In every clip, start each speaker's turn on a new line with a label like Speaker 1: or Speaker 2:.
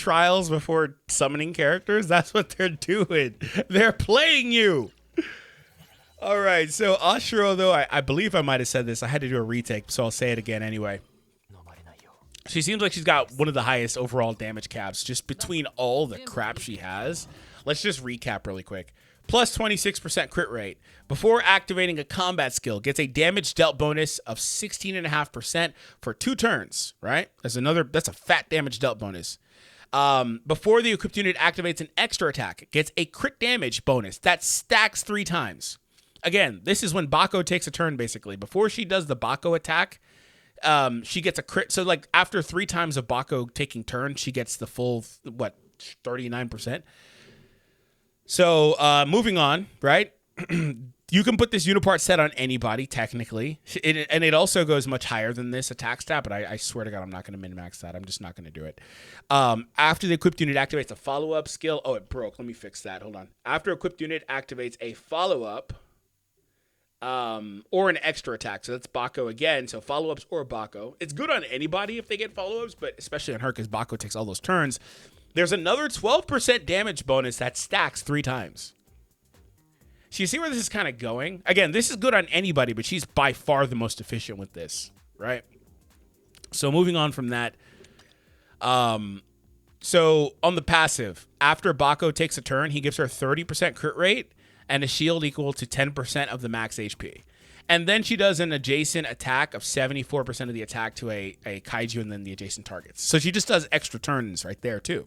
Speaker 1: trials before summoning characters. That's what they're doing. They're playing you. All right, so Ashero, though, I believe I might have said this. I had to do a retake, so I'll say it again anyway. She seems like she's got one of the highest overall damage caps just between all the crap she has. Let's just recap really quick. Plus 26% crit rate. Before activating a combat skill, gets a damage dealt bonus of 16.5% for 2 turns, right? That's a fat damage dealt bonus. Before the equipped unit activates an extra attack, it gets a crit damage bonus that stacks 3 times. Again, this is when Bakko takes a turn, basically. Before she does the Bakko attack, she gets a crit. So, like, after 3 times of Bakko taking turn, she gets the full, 39%? So, moving on, right? You can put this Unipart set on anybody, technically. And it also goes much higher than this attack stat, but I swear to God, I'm not going to min-max that. I'm just not going to do it. After the equipped unit activates a follow-up skill. Oh, it broke. Let me fix that. Hold on. After equipped unit activates a follow-up or an extra attack. So that's Bakko again. So follow-ups or Bakko. It's good on anybody if they get follow-ups, but especially on her because Bakko takes all those turns. There's another 12% damage bonus that stacks 3 times. So you see where this is kind of going? Again, this is good on anybody, but she's by far the most efficient with this, right? So moving on from that. So on the passive, after Bakko takes a turn, he gives her 30% crit rate and a shield equal to 10% of the max HP. And then she does an adjacent attack of 74% of the attack to a kaiju and then the adjacent targets. So she just does extra turns right there too.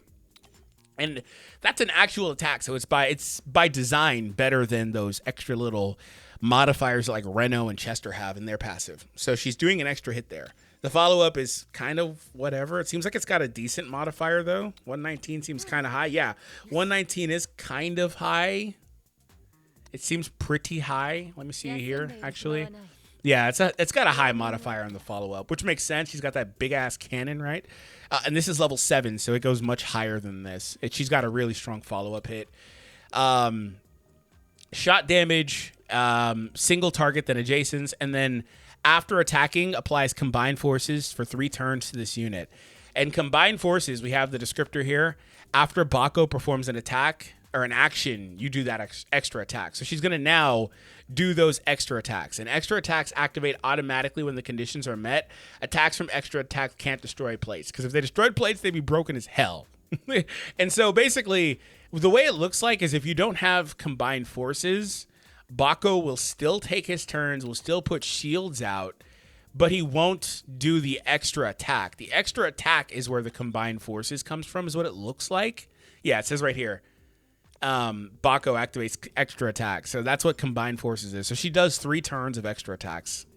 Speaker 1: And that's an actual attack, so it's by design better than those extra little modifiers like Reno and Chester have in their passive. So she's doing an extra hit there. The follow-up is kind of whatever. It seems like it's got a decent modifier, though. 119 seems kind of high. Yeah, 119 is kind of high. It seems pretty high. Let me see here, actually. Yeah, it's got a high modifier on the follow-up, which makes sense. She's got that big-ass cannon, right? And this is level 7, so it goes much higher than this. She's got a really strong follow-up hit. Shot damage, single target, then adjacents, and then after attacking, applies combined forces for 3 turns to this unit. And combined forces, we have the descriptor here. After Bakko performs an attack or an action, you do that extra attack. So she's going to now do those extra attacks. And extra attacks activate automatically when the conditions are met. Attacks from extra attacks can't destroy plates. Because if they destroyed plates, they'd be broken as hell. And so basically, the way it looks like is if you don't have combined forces, Bakko will still take his turns, will still put shields out, but he won't do the extra attack. The extra attack is where the combined forces comes from, is what it looks like. Yeah, it says right here. Bakko activates extra attack. So that's what combined forces is. So she does 3 turns of extra attacks.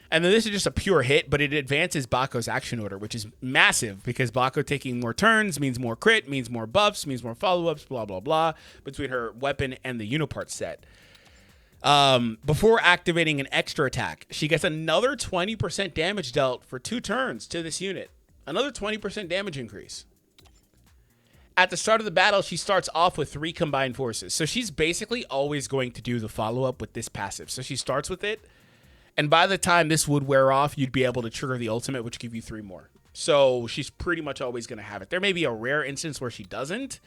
Speaker 1: And then this is just a pure hit, but it advances Bakko's action order, which is massive because Bakko taking more turns means more crit, means more buffs, means more follow-ups, blah, blah, blah, between her weapon and the Unipart set. Before activating an extra attack, she gets another 20% damage dealt for 2 turns to this unit. Another 20% damage increase. At the start of the battle, she starts off with 3 combined forces. So she's basically always going to do the follow-up with this passive. So she starts with it, and by the time this would wear off, you'd be able to trigger the ultimate, which give you 3 more. So she's pretty much always going to have it. There may be a rare instance where she doesn't,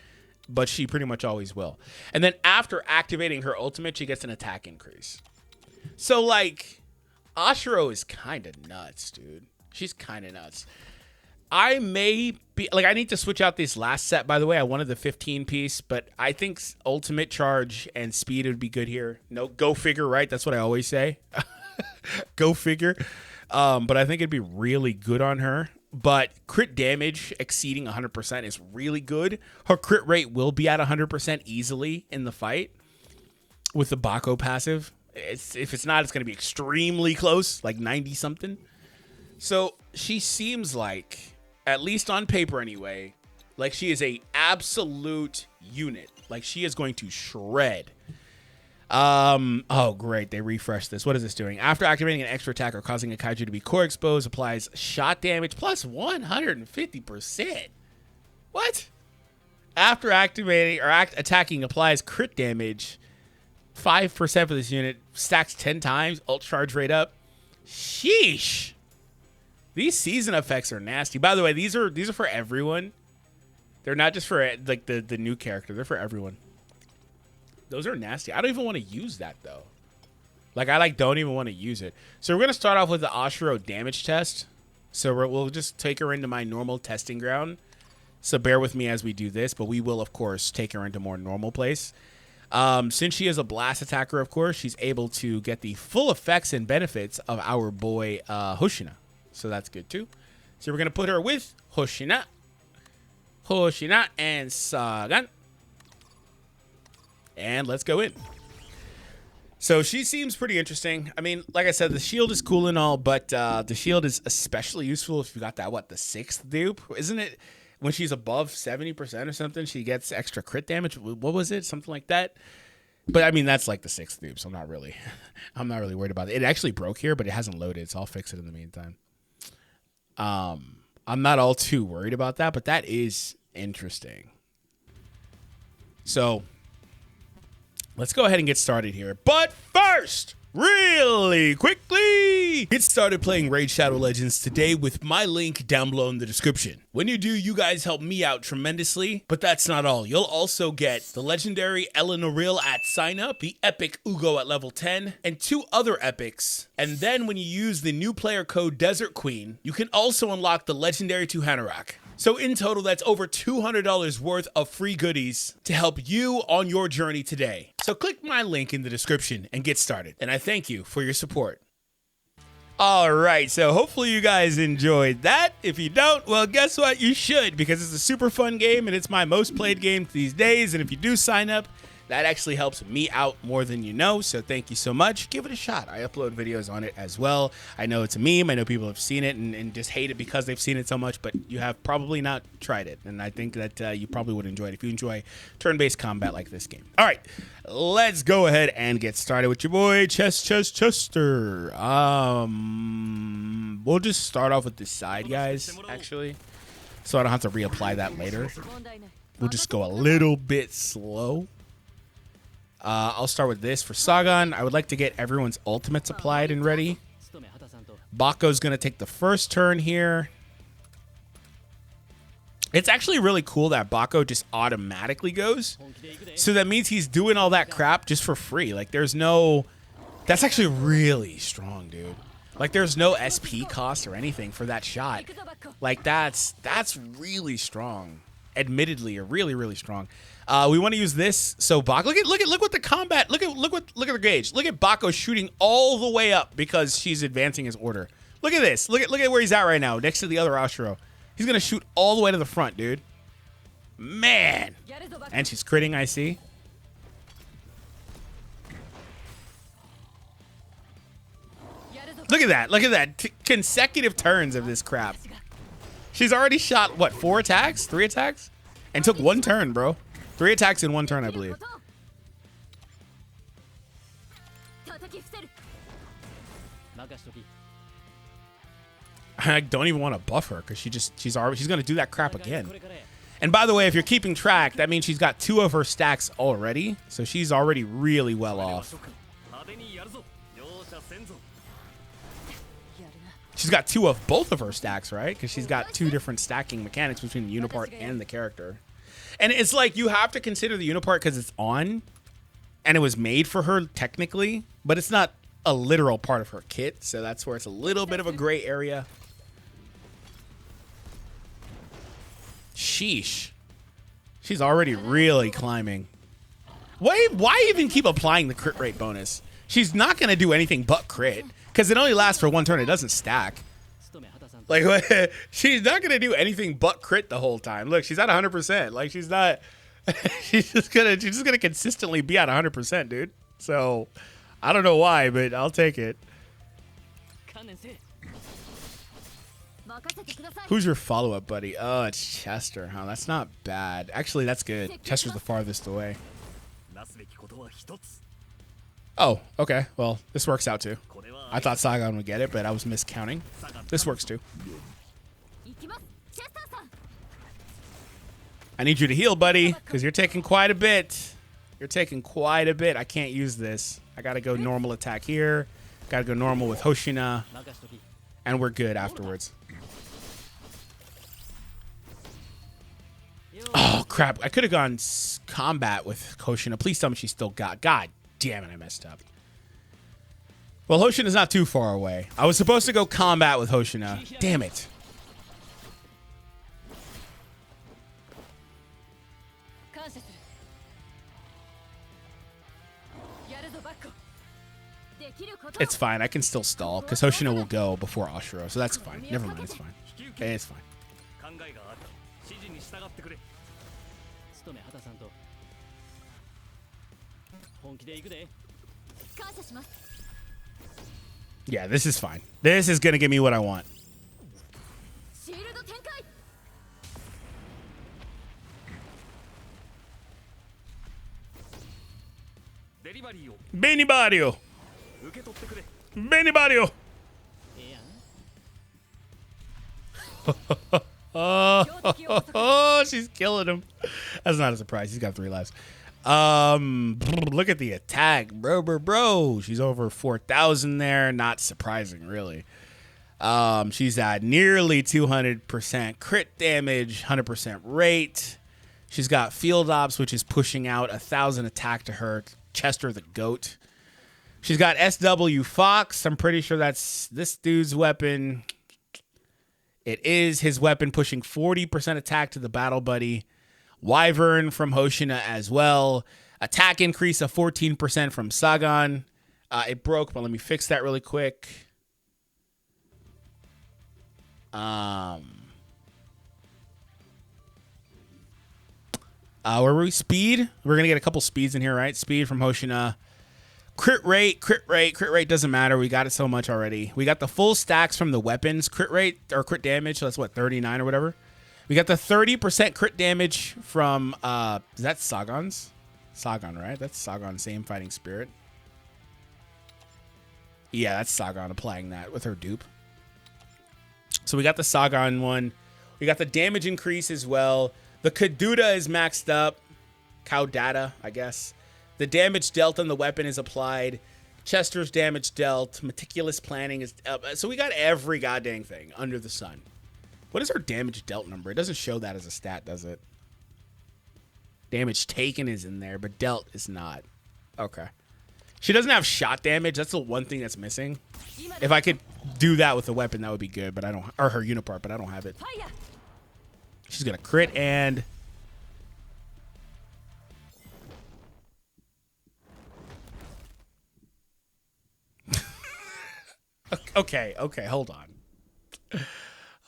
Speaker 1: but she pretty much always will. And then after activating her ultimate, she gets an attack increase. So, like, Ashero is kind of nuts, dude. She's kind of nuts. I may be, like, I need to switch out this last set, by the way. I wanted the 15 piece, but I think ultimate charge and speed would be good here. No, go figure, right? That's what I always say. Go figure. But I think it'd be really good on her. But crit damage exceeding 100% is really good. Her crit rate will be at 100% easily in the fight with the Bakko passive. If it's not, it's going to be extremely close, like 90-something. So she seems like, at least on paper anyway, like she is a absolute unit. Like she is going to shred. Oh, great. They refreshed this. What is this doing? After activating an extra attack or causing a kaiju to be core exposed, applies shot damage plus 150%. What? After activating or attacking, applies crit damage 5% for this unit. Stacks 10 times. Ult charge rate up. Sheesh. These season effects are nasty. By the way, these are for everyone. They're not just for like the new character. They're for everyone. Those are nasty. I don't even want to use that though. Like I don't even want to use it. So we're gonna start off with the Ashero damage test. So we'll just take her into my normal testing ground. So bear with me as we do this, but we will of course take her into more normal place. Since she is a blast attacker, of course, she's able to get the full effects and benefits of our boy Hoshina. So that's good too. So we're gonna put her with Hoshina and Sagan. And let's go in. So she seems pretty interesting. I mean, like I said, the shield is cool and all, but the shield is especially useful if you got that, what, the 6th dupe? Isn't it when she's above 70% or something, she gets extra crit damage? What was it? Something like that? But I mean, that's like the 6th dupe, so I'm not really worried about it. It actually broke here, but it hasn't loaded, so I'll fix it in the meantime. I'm not all too worried about that, but that is interesting. So let's go ahead and get started here. But first, really quickly, get started playing Raid Shadow Legends today with my link down below in the description. When you do, you guys help me out tremendously, but that's not all. You'll also get the legendary Elenaril at sign up, the epic Uugo at level 10, and 2 other epics. And then when you use the new player code Desert Queen, you can also unlock the legendary 2 Hanorok. So in total, that's over $200 worth of free goodies to help you on your journey today. So click my link in the description and get started. And I thank you for your support. All right, so hopefully you guys enjoyed that. If you don't, well, guess what? You should, because it's a super fun game and it's my most played game these days. And if you do sign up, that actually helps me out more than you know, so thank you so much. Give it a shot. I upload videos on it as well. I know it's a meme. I know people have seen it and just hate it because they've seen it so much, but you have probably not tried it, and I think that you probably would enjoy it if you enjoy turn-based combat like this game. All right, let's go ahead and get started with your boy, Chester. We'll just start off with this side, guys, actually, so I don't have to reapply that later. We'll just go a little bit slow. I'll start with this for Sagan. I would like to get everyone's ultimates applied and ready. Bakko's going to take the first turn here. It's actually really cool that Bakko just automatically goes. So that means he's doing all that crap just for free. Like, there's no... That's actually really strong, dude. Like, there's no SP cost or anything for that shot. Like, that's really strong. Admittedly, really, really strong. We want to use this. So Bakko, look what the combat. Look at the gauge. Look at Bakko shooting all the way up because she's advancing his order. Look at this. Look at where he's at right now, next to the other Ashero. He's gonna shoot all the way to the front, dude. Man, and she's critting. I see. Look at that. Look at that. Consecutive turns of this crap. She's already shot what? 4 attacks? 3 attacks? And took 1 turn, bro. 3 attacks in 1 turn, I believe. I don't even want to buff her because she's gonna do that crap again. And by the way, if you're keeping track, that means she's got 2 of her stacks already, so she's already really well off. She's got 2 of both of her stacks, right? Because she's got 2 different stacking mechanics between the Unipart and the character. And it's like you have to consider the Unipart because it's on, and it was made for her technically, but it's not a literal part of her kit, so that's where it's a little bit of a gray area. Sheesh. She's already really climbing. Why even keep applying the crit rate bonus? She's not going to do anything but crit. Because it only lasts for 1 turn. It doesn't stack. Like, she's not going to do anything but crit the whole time. Look, she's at 100%. Like, she's not... she's just gonna consistently be at 100%, dude. So, I don't know why, but I'll take it. Who's your follow-up, buddy? Oh, it's Chester, huh? That's not bad. Actually, that's good. Chester's the farthest away. Oh, okay. Well, this works out too. I thought Sagan would get it, but I was miscounting. This works too. I need you to heal, buddy, because you're taking quite a bit. You're taking quite a bit. I can't use this. I got to go normal attack here. Got to go normal with Hoshina. And we're good afterwards. crap. I could have gone combat with Hoshina. Please tell me she still got. God damn it, I messed up. Well, Hoshina's not too far away. I was supposed to go combat with Hoshina. Damn it. It's fine. I can still stall because Hoshina will go before Ashero, so that's fine. Never mind. It's fine. Hey, it's fine. Yeah, this is fine. This is going to give me what I want. Benny Barrio. Benny Barrio. Oh, she's killing him. That's not a surprise. He's got 3 lives. Look at the attack, bro. She's over 4,000 there. Not surprising, really. She's at nearly 200% crit damage, 100% rate. She's got field ops, which is pushing out 1,000 attack to her. Chester the goat. She's got SW Fox. I'm pretty sure that's this dude's weapon. It is his weapon, pushing 40% attack to the battle buddy. Wyvern from Hoshina as well. Attack increase of 14% from Sagan. It broke, but let me fix that really quick. Where were we? Speed. We're gonna get a couple speeds in here, right? Speed from Hoshina. Crit rate doesn't matter. We got it so much already. We got the full stacks from the weapons. Crit rate or crit damage. So that's what, 39 or whatever. We got the 30% crit damage from is that Sagan's? Sagan, right? That's Sagan, same fighting spirit. Yeah, that's Sagan applying that with her dupe. So we got the Sagan one. We got the damage increase as well. The Kaduda is maxed up. Kaudata, I guess. The damage dealt on the weapon is applied. Chester's damage dealt. Meticulous planning is up. So we got every goddamn thing under the sun. What is her damage dealt number? It doesn't show that as a stat, does it? Damage taken is in there, but dealt is not. Okay. She doesn't have shot damage. That's the one thing that's missing. If I could do that with the weapon, that would be good, but I don't. Or her unipart, but I don't have it. She's gonna crit and. Okay, hold on.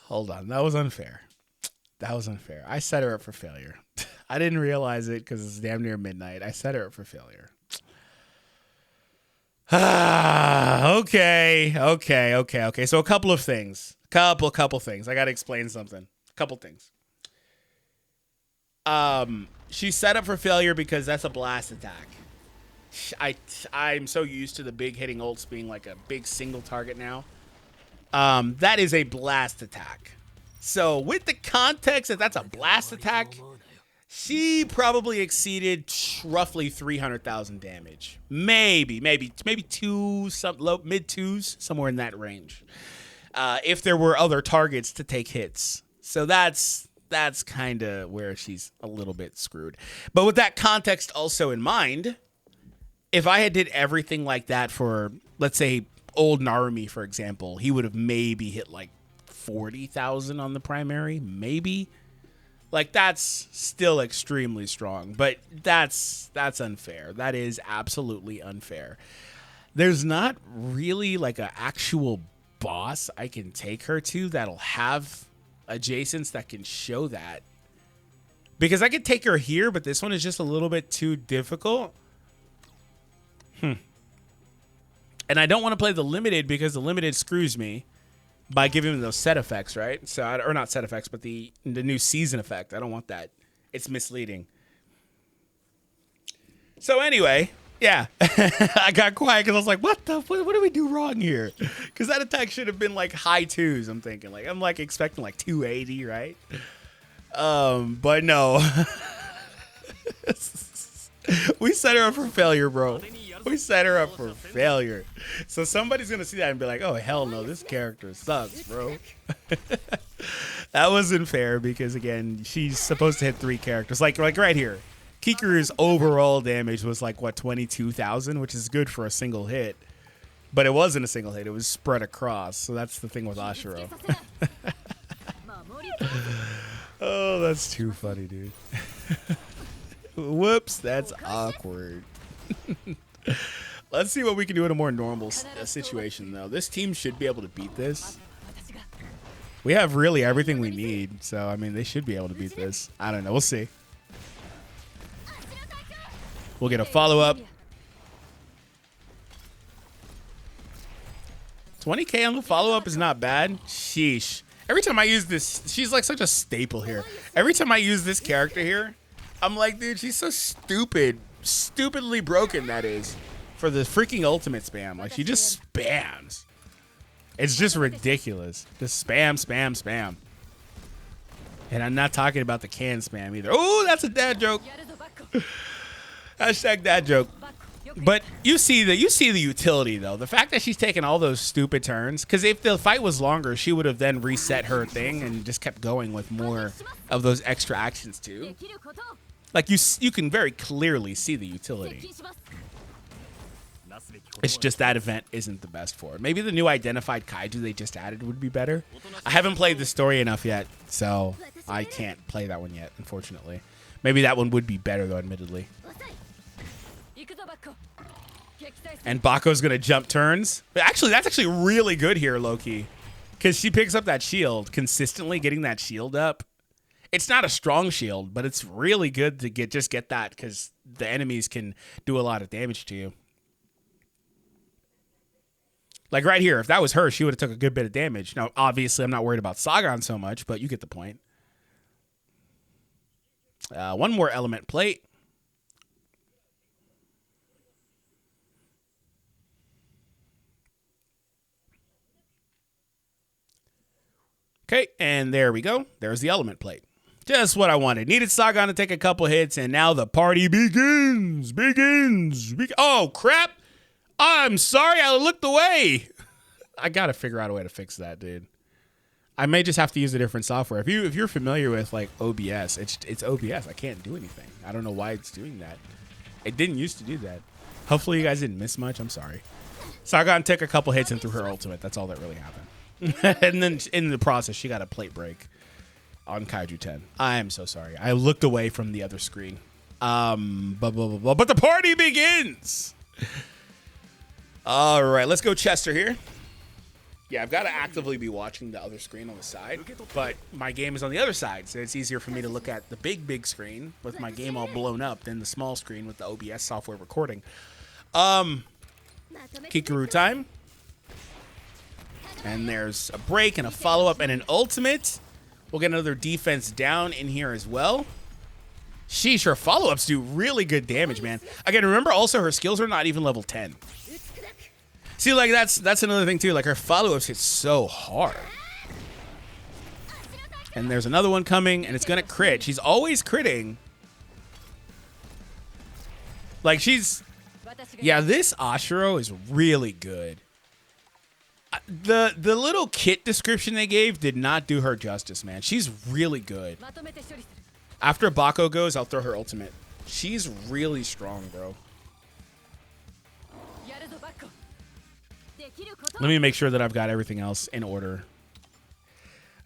Speaker 1: Hold on. That was unfair. I set her up for failure. I didn't realize it because it's damn near midnight. I set her up for failure. Okay. So a couple of things. Couple things. I got to explain something. Couple things. She's set up for failure because that's a blast attack. I'm so used to the big hitting ults being like a big single target now. That is a blast attack. So with the context that that's a blast attack, she probably exceeded roughly 300,000 damage. Maybe two, some low, mid twos, somewhere in that range. If there were other targets to take hits. So that's kind of where she's a little bit screwed. But with that context also in mind, if I had did everything like that for, let's say, old Narumi, for example, he would have maybe hit like 40,000 on the primary, maybe. Like, that's still extremely strong, but that's unfair. That is absolutely unfair. There's not really like an actual boss I can take her to that'll have adjacents that can show that. Because I could take her here, but this one is just a little bit too difficult. And I don't want to play the limited because the limited screws me by giving them those set effects, right? So, or not set effects, but the new season effect. I don't want that. It's misleading. So anyway, yeah, I got quiet because I was like, what did we do wrong here? Because that attack should have been like high twos. I'm thinking I'm like expecting like 280, right? But no. We set her up for failure, bro. We set her up for failure. So somebody's going to see that and be like, oh, hell no, this character sucks, bro. That wasn't fair because, again, she's supposed to hit 3 characters. Like right here. Kikuru's overall damage was like, what, 22,000, which is good for a single hit. But it wasn't a single hit. It was spread across. So that's the thing with Ashero. Oh, that's too funny, dude. Whoops, that's awkward. Let's see what we can do in a more normal situation, though. This team should be able to beat this. We have really everything we need, so, I mean, they should be able to beat this. I don't know. We'll see. We'll get a follow-up. 20k on the follow-up is not bad. Sheesh. Every time I use this, she's like such a staple here. Every time I use this character here, I'm like, dude, she's so stupid. Stupidly broken, that is. For the freaking ultimate spam. Like, she just spams. It's just ridiculous. Just spam, spam, spam. And I'm not talking about the can spam either. Oh, that's a dad joke. Hashtag dad joke. But you see the utility, though. The fact that she's taking all those stupid turns. Because if the fight was longer, she would have then reset her thing and just kept going with more of those extra actions, too. Like, you can very clearly see the utility. It's just that event isn't the best for it. Maybe the new identified kaiju they just added would be better. I haven't played the story enough yet, so I can't play that one yet, unfortunately. Maybe that one would be better, though, admittedly. And Bakko's going to jump turns. But actually, that's actually really good here, Loki. Because she picks up that shield, consistently getting that shield up. It's not a strong shield, but it's really good to get that because the enemies can do a lot of damage to you. Like right here, if that was her, she would have took a good bit of damage. Now, obviously, I'm not worried about Sagan so much, but you get the point. One more element plate. Okay, and there we go. There's the element plate. Just what I wanted. Needed Sagan to take a couple hits, and now the party begins. Oh, crap. I'm sorry, I looked away. I got to figure out a way to fix that, dude. I may just have to use a different software. If you're familiar with, like, OBS, it's OBS. I can't do anything. I don't know why it's doing that. It didn't used to do that. Hopefully you guys didn't miss much. I'm sorry. Sagan took a couple hits and threw her ultimate. That's all that really happened. And then in the process, she got a plate break on Kaiju 10. I am so sorry. I looked away from the other screen. But the party begins. All right, let's go Chester here. Yeah, I've got to actively be watching the other screen on the side, but my game is on the other side, so it's easier for me to look at the big screen with my game all blown up than the small screen with the OBS software recording. Kikuru time. And there's a break and a follow-up and an ultimate. We'll get another defense down in here as well. Sheesh, her follow-ups do really good damage, man. Again, remember also her skills are not even level 10. See, like, that's another thing, too. Like, her follow-ups hit so hard. And there's another one coming, and it's going to crit. She's always critting. Like, she's... Yeah, this Ashero is really good. The little kit description they gave did not do her justice, man. She's really good. After Bakko goes, I'll throw her ultimate. She's really strong, bro. Let me make sure that I've got everything else in order.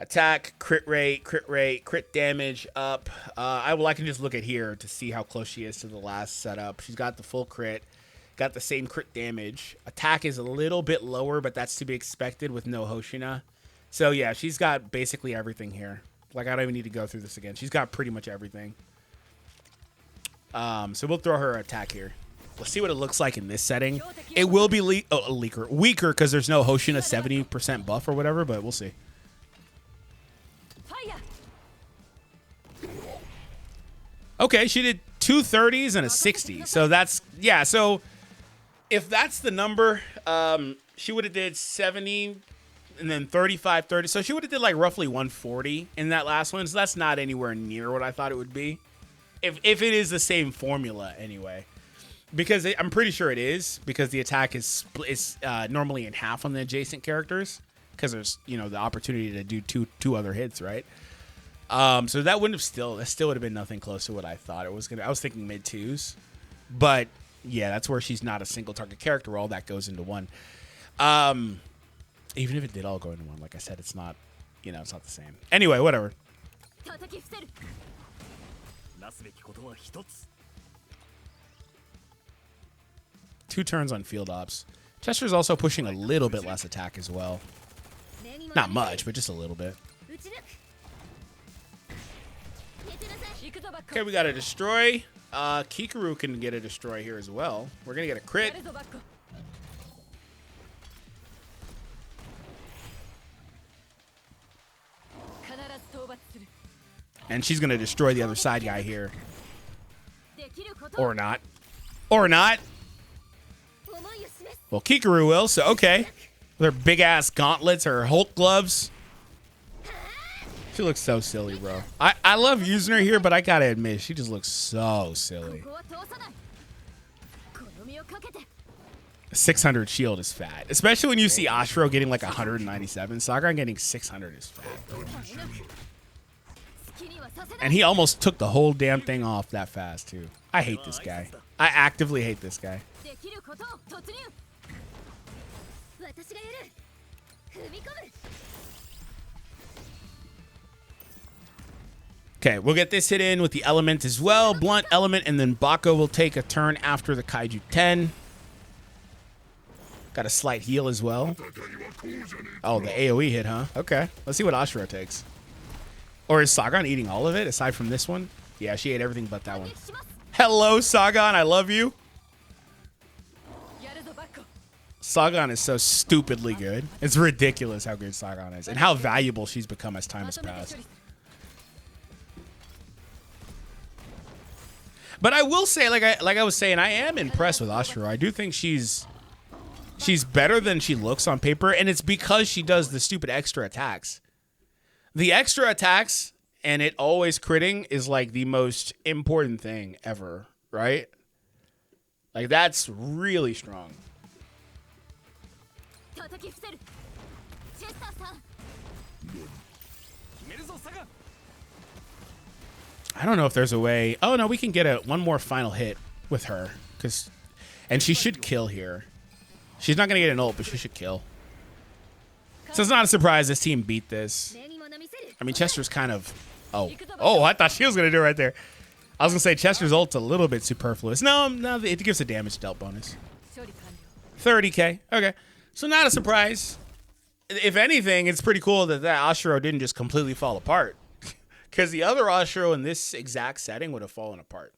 Speaker 1: Attack, crit rate, crit damage up. I can just look at here to see how close she is to the last setup. She's got the full crit. Got the same crit damage. Attack is a little bit lower, but that's to be expected with no Hoshina. So, yeah, she's got basically everything here. Like, I don't even need to go through this again. She's got pretty much everything. So we'll throw her attack here. Let's see what it looks like in this setting. It will be weaker because there's no Hoshina 70% buff or whatever, but we'll see. Okay, she did 2 30s and a 60. So that's, yeah, so... If that's the number, she would have did 70 and then 35, 30. So she would have did like roughly 140 in that last one. So that's not anywhere near what I thought it would be. If it is the same formula anyway. Because I'm pretty sure it is. Because the attack is normally in half on the adjacent characters. because there's, you know, the opportunity to do two other hits, right? So that still would have been nothing close to what I thought it was gonna. I was thinking mid twos, but yeah, that's where she's not a single target character. All that goes into one. Even if it did all go into one, like I said, it's not, you know, it's not the same. Anyway, whatever. 2 turns on field ops. Chester's also pushing a little bit less attack as well. Not much, but just a little bit. Okay, we got a destroy. Kikaru can get a destroy here as well. We're going to get a crit. And she's going to destroy the other side guy here. Or not. Or not. Well, Kikaru will, so okay. With her big-ass gauntlets, her Hulk gloves. She looks so silly, bro. I love using her here, but I gotta admit, she just looks so silly. 600 shield is fat. Especially when you see Ashero getting like 197. Sagan getting 600 is fat, bro. And he almost took the whole damn thing off that fast, too. I hate this guy. I actively hate this guy. Okay, we'll get this hit in with the element as well. Blunt element, and then Bakko will take a turn after the Kaiju 10. Got a slight heal as well. Oh, the AoE hit, huh? Okay, let's see what Ashero takes. Or is Sagan eating all of it, aside from this one? Yeah, she ate everything but that one. Hello, Sagan, I love you. Sagan is so stupidly good. It's ridiculous how good Sagan is, and how valuable she's become as time has passed. But I will say, like I was saying, I am impressed with Ashero. I do think she's better than she looks on paper, and it's because she does the stupid extra attacks. The extra attacks and it always critting is like the most important thing ever, right? Like that's really strong. I don't know if there's a way. Oh no, we can get one more final hit with her, and she should kill here. She's not gonna get an ult, but she should kill. So it's not a surprise this team beat this. I mean, Chester's kind of. Oh, I thought she was gonna do it right there. I was gonna say Chester's ult's a little bit superfluous. No, it gives a damage dealt bonus. 30k. Okay, so not a surprise. If anything, it's pretty cool that Ashero didn't just completely fall apart. Because the other Ashero in this exact setting would have fallen apart.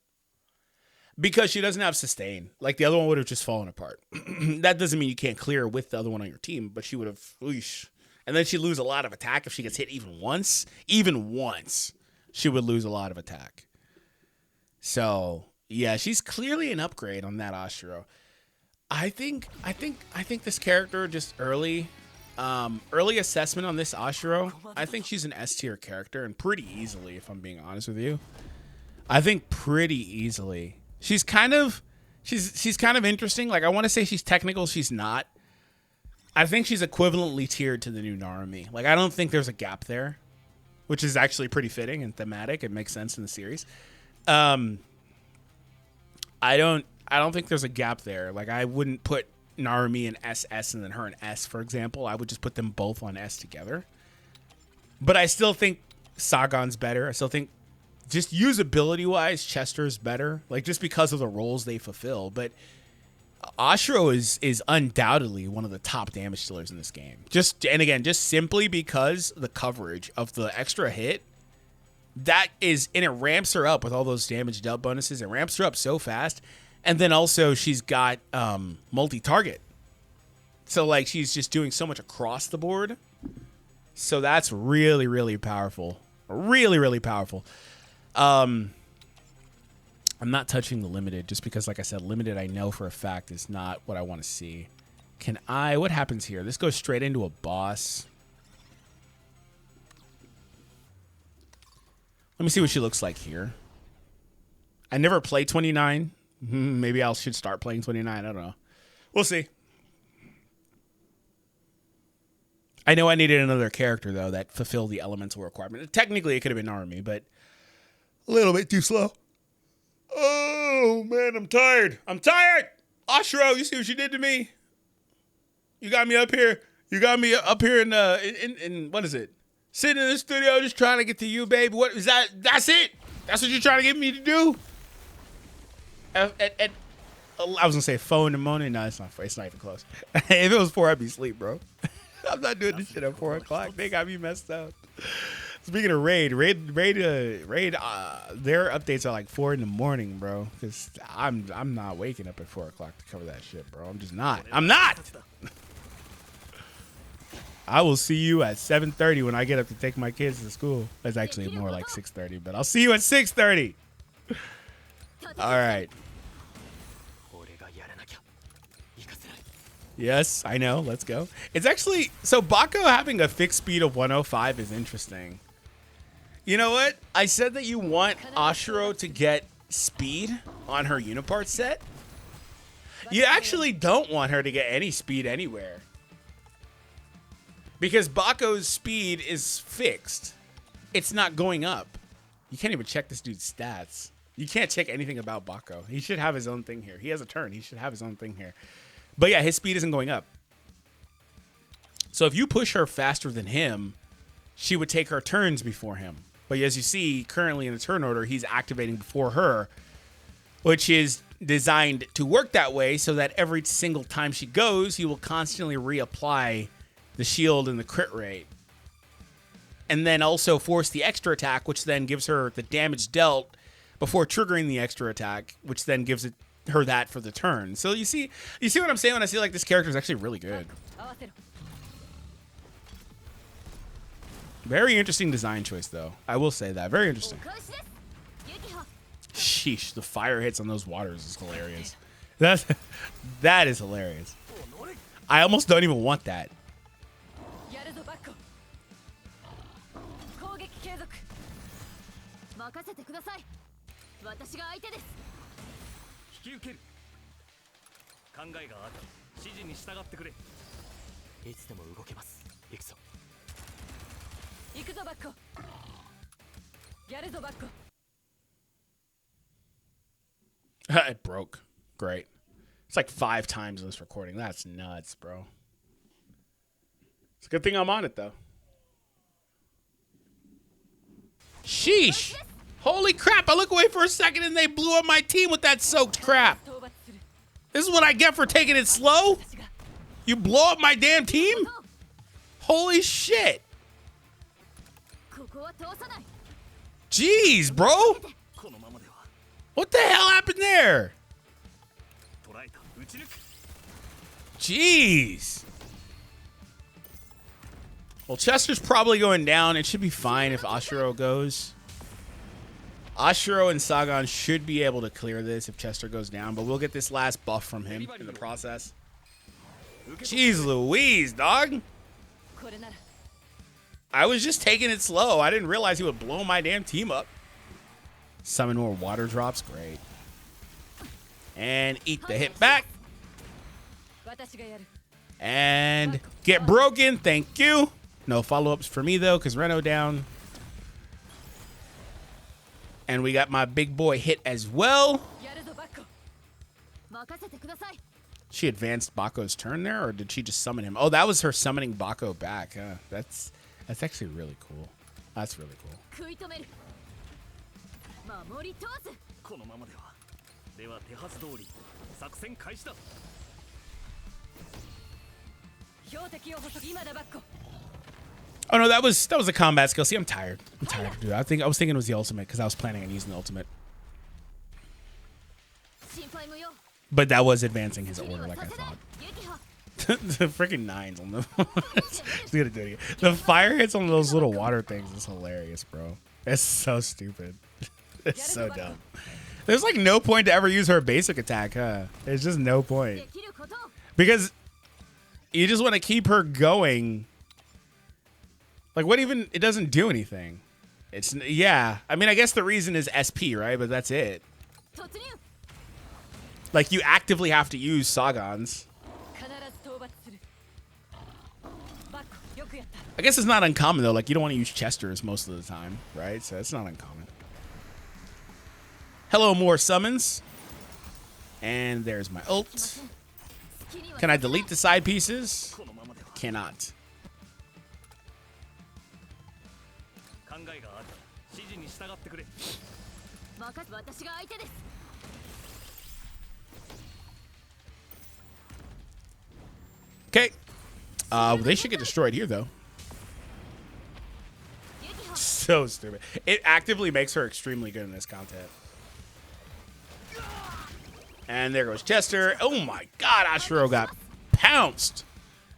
Speaker 1: Because she doesn't have sustain. Like, the other one would have just fallen apart. That doesn't mean you can't clear with the other one on your team, but she would have... Whoosh. And then she'd lose a lot of attack if she gets hit even once. Even once, she would lose a lot of attack. So, yeah, she's clearly an upgrade on that Ashero. I think this character just early assessment on this Ashero, I think she's an S tier character, and pretty easily, if I'm being honest with you. I think pretty easily. She's kind of interesting. Like, I want to say she's technical, she's not. I think she's equivalently tiered to the new Narumi. Like, I don't think there's a gap there, which is actually pretty fitting and thematic. It makes sense in the series. I don't think there's a gap there. Like, I wouldn't put Narumi in SS and then her in S, for example. I would just put them both on S together. But I still think Sagan's better. I still think just usability-wise, Chester's better. Like, just because of the roles they fulfill. But Ashero is undoubtedly one of the top damage dealers in this game. Just simply because the coverage of the extra hit, and it ramps her up with all those damage dealt bonuses. It ramps her up so fast. And then also she's got multi-target. So like she's just doing so much across the board. So that's really, really powerful. Really, really powerful. I'm not touching the limited just because, like I said, limited I know for a fact is not what I want to see. What happens here? This goes straight into a boss. Let me see what she looks like here. I never played 29. Maybe I should start playing 29. I don't know. We'll see. I know I needed another character, though, that fulfilled the elemental requirement. Technically, it could have been Army, but a little bit too slow. Oh, man, I'm tired. I'm tired. Ashero, you see what you did to me? You got me up here. You got me up here in what is it? Sitting in the studio just trying to get to you, baby. What is that? That's it? That's what you're trying to get me to do? I was going to say 4 in the morning. No, it's not even close. If it was 4, I'd be asleep, bro. I'm not doing this shit at 4 o'clock. They got me messed up. Speaking of Raid, their updates are like 4 in the morning, bro. Because I'm not waking up at 4 o'clock to cover that shit, bro. I'm just not. I'm not! I will see you at 7:30 when I get up to take my kids to school. That's actually more like 6:30, but I'll see you at 6:30. All right. Yes, I know. Let's go. It's actually, so Bakko having a fixed speed of 105 is interesting. You know what? I said that you want Ashero to get speed on her Unipart set. You actually don't want her to get any speed anywhere. Because Bakko's speed is fixed. It's not going up. You can't even check this dude's stats. You can't check anything about Bakko. He should have his own thing here. He has a turn. He should have his own thing here. But yeah, his speed isn't going up. So if you push her faster than him, she would take her turns before him. But as you see, currently in the turn order, he's activating before her, which is designed to work that way so that every single time she goes, he will constantly reapply the shield and the crit rate. And then also force the extra attack, which then gives her the damage dealt before triggering the extra attack, which then gives her that for the turn. So you see what I'm saying when I say like this character is actually really good. Very interesting design choice, though. I will say that. Very interesting. Sheesh, the fire hits on those waters is hilarious. That is hilarious. I almost don't even want that. It broke. Great. It's like 5 times in this recording. That's nuts, bro. It's a good thing I'm on it, though. Sheesh. Holy crap. I look away for a second and they blew up my team with that soaked crap. This is what I get for taking it slow? You blow up my damn team? Holy shit. Jeez, bro. What the hell happened there? Jeez. Well, Chester's probably going down. It should be fine if Ashero goes. Ashero and Sagan should be able to clear this if Chester goes down, but we'll get this last buff from him in the process. Jeez Louise, dog. I was just taking it slow. I didn't realize he would blow my damn team up. Summon more water drops. Great. And eat the hit back. And get broken. Thank you. No follow-ups for me, though, because Reno down. And we got my big boy hit as well. She advanced Bakko's turn there, or did she just summon him? Oh, that was her summoning Bakko back. That's actually really cool. That's really cool. Oh no, that was a combat skill. See, I'm tired. I'm tired, dude. I was thinking it was the ultimate because I was planning on using the ultimate. But that was advancing his order like I thought. The freaking 9s on the the fire hits on those little water things is hilarious, bro. It's so stupid. It's so dumb. There's like no point to ever use her basic attack, huh? There's just no point. Because you just want to keep her going. Like what even, it doesn't do anything. It's, yeah. I mean, I guess the reason is SP, right? But that's it. Like you actively have to use Sagans. I guess it's not uncommon, though. Like, you don't want to use Chesters most of the time, right? So it's not uncommon. Hello, more summons. And there's my ult. Can I delete the side pieces? Cannot. Okay. They should get destroyed here, though. So stupid. It actively makes her extremely good in this content. And there goes Chester. Oh my god, Ashero got pounced.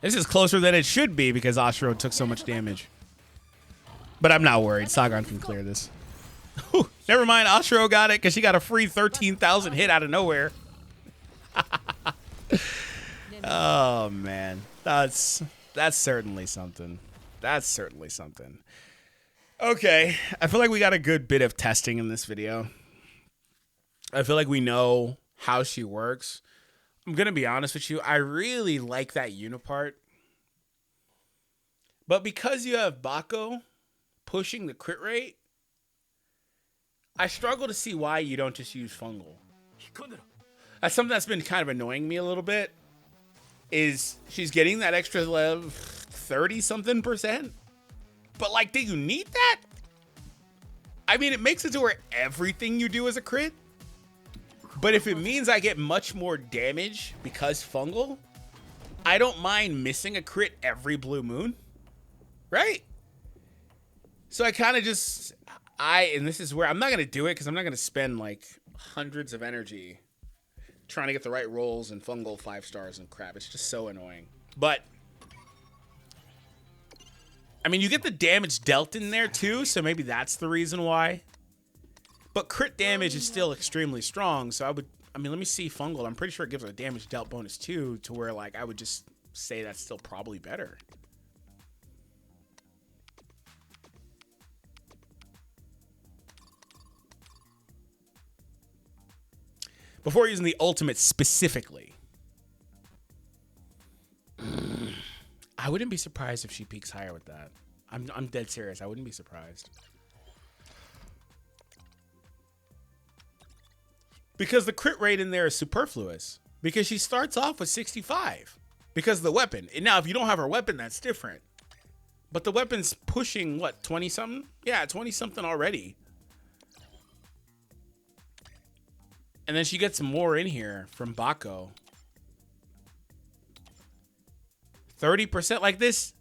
Speaker 1: This is closer than it should be because Ashero took so much damage. But I'm not worried. Sagan can clear this. Whew, never mind, Ashero got it because she got a free 13,000 hit out of nowhere. Oh man. That's certainly something. That's certainly something. Okay, I feel like we got a good bit of testing in this video. I feel like we know how she works. I'm going to be honest with you. I really like that unipart. But because you have Bakko pushing the crit rate, I struggle to see why you don't just use Fungal. That's something that's been kind of annoying me a little bit. Is she's getting that extra 30-something%. But, like, do you need that? I mean, it makes it to where everything you do is a crit. But if it means I get much more damage because Fungal, I don't mind missing a crit every blue moon. Right? So I kind of just... and this is where... I'm not going to do it because I'm not going to spend, like, hundreds of energy trying to get the right rolls and Fungal 5 stars and crap. It's just so annoying. But... I mean, you get the damage dealt in there, too, so maybe that's the reason why. But crit damage is still extremely strong, so I mean, let me see Fungal. I'm pretty sure it gives a damage dealt bonus, too, to where, like, I would just say that's still probably better. Before using the ultimate specifically. I wouldn't be surprised if she peaks higher with that. I'm dead serious. I wouldn't be surprised. Because the crit rate in there is superfluous. Because she starts off with 65. Because of the weapon. And now, if you don't have her weapon, that's different. But the weapon's pushing, what, 20-something? Yeah, 20-something already. And then she gets more in here from Bakko. 30% like this.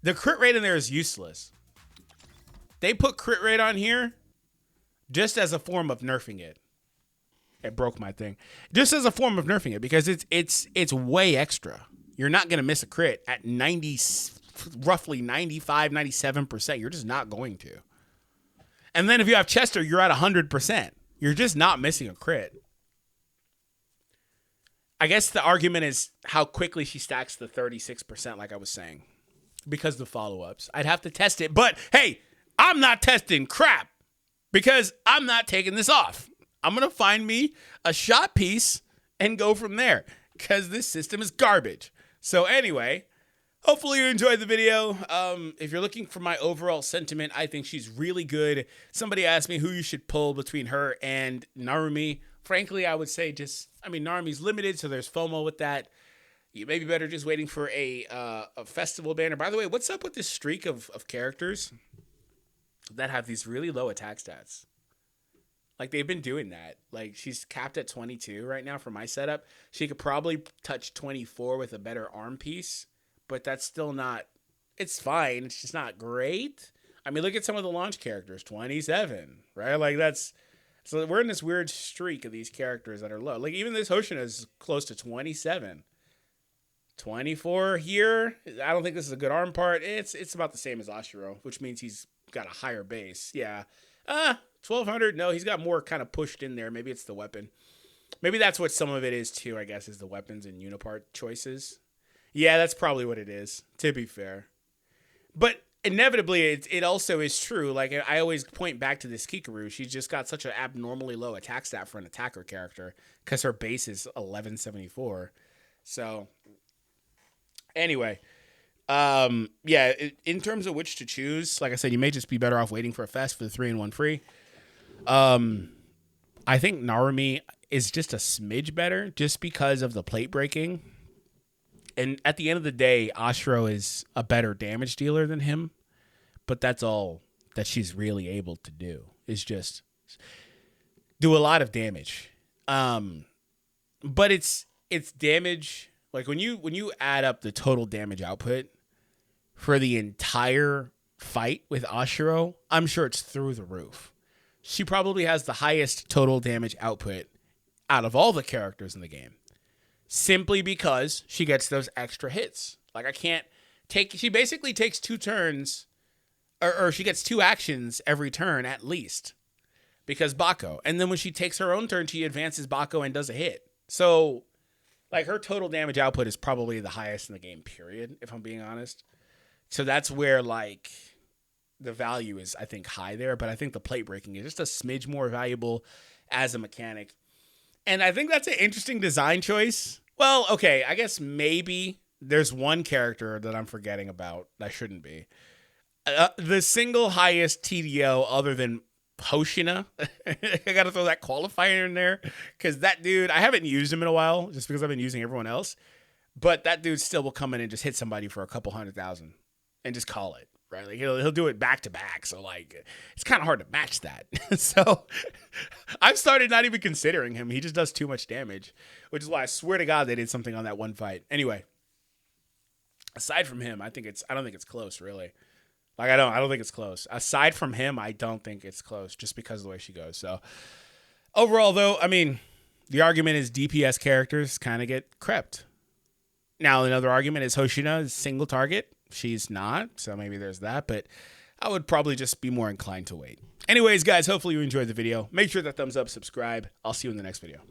Speaker 1: The crit rate in there is useless. They put crit rate on here just as a form of nerfing it. It broke my thing. Just as a form of nerfing it because it's way extra. You're not going to miss a crit at roughly 95, 97%. You're just not going to. And then if you have Chester, you're at 100%. You're just not missing a crit. I guess the argument is how quickly she stacks the 36%, like I was saying, because of the follow-ups. I'd have to test it, but hey, I'm not testing crap because I'm not taking this off. I'm going to find me a shot piece and go from there because this system is garbage. So anyway, hopefully you enjoyed the video. If you're looking for my overall sentiment, I think she's really good. Somebody asked me who you should pull between her and Narumi. Frankly, I would say Narumi's limited, so there's FOMO with that. You may be better just waiting for a festival banner. By the way, what's up with this streak of characters that have these really low attack stats? Like, they've been doing that. Like, she's capped at 22 right now for my setup. She could probably touch 24 with a better arm piece, but that's still not... It's fine. It's just not great. I mean, look at some of the launch characters. 27, right? Like, that's... So we're in this weird streak of these characters that are low. Like, even this Hoshina is close to 27. 24 here. I don't think this is a good arm part. It's about the same as Ashero, which means he's got a higher base. Yeah. 1,200. No, he's got more kind of pushed in there. Maybe it's the weapon. Maybe that's what some of it is, too, I guess, is the weapons and unipart choices. Yeah, that's probably what it is, to be fair. But... inevitably, it also is true. Like, I always point back to this Kikaru. She's just got such an abnormally low attack stat for an attacker character because her base is 1174. So, anyway, Yeah, in terms of which to choose, like I said, you may just be better off waiting for a fest for the 3-in-1 free. I think Narumi is just a smidge better just because of the plate breaking. And at the end of the day, Ashero is a better damage dealer than him. But that's all that she's really able to do, is just do a lot of damage. But it's damage. Like when you add up the total damage output for the entire fight with Ashero, I'm sure it's through the roof. She probably has the highest total damage output out of all the characters in the game, simply because she gets those extra hits. Like she basically takes 2 turns, or she gets 2 actions every turn at least, because Bakko. And then when she takes her own turn, she advances Bakko and does a hit. So like her total damage output is probably the highest in the game, period, if I'm being honest. So that's where like the value is, I think, high there. But I think the plate breaking is just a smidge more valuable as a mechanic. And I think that's an interesting design choice. Well, okay, I guess maybe there's one character that I'm forgetting about that shouldn't be. The single highest TDO other than Hoshina. I got to throw that qualifier in there because that dude, I haven't used him in a while just because I've been using everyone else. But that dude still will come in and just hit somebody for a couple 100,000 and just call it. Right, like he'll do it back to back, so like it's kind of hard to match that. So I've started not even considering him. He just does too much damage, which is why I swear to God they did something on that one fight. Anyway, aside from him, I don't think it's close, really. Like I don't think it's close. Aside from him, I don't think it's close, just because of the way she goes. So overall, though, I mean, the argument is DPS characters kind of get crept. Now another argument is Hoshina is single target. She's not, so maybe there's that, but I would probably just be more inclined to wait. Anyways, guys, hopefully you enjoyed the video. Make sure that thumbs up, subscribe. I'll see you in the next video.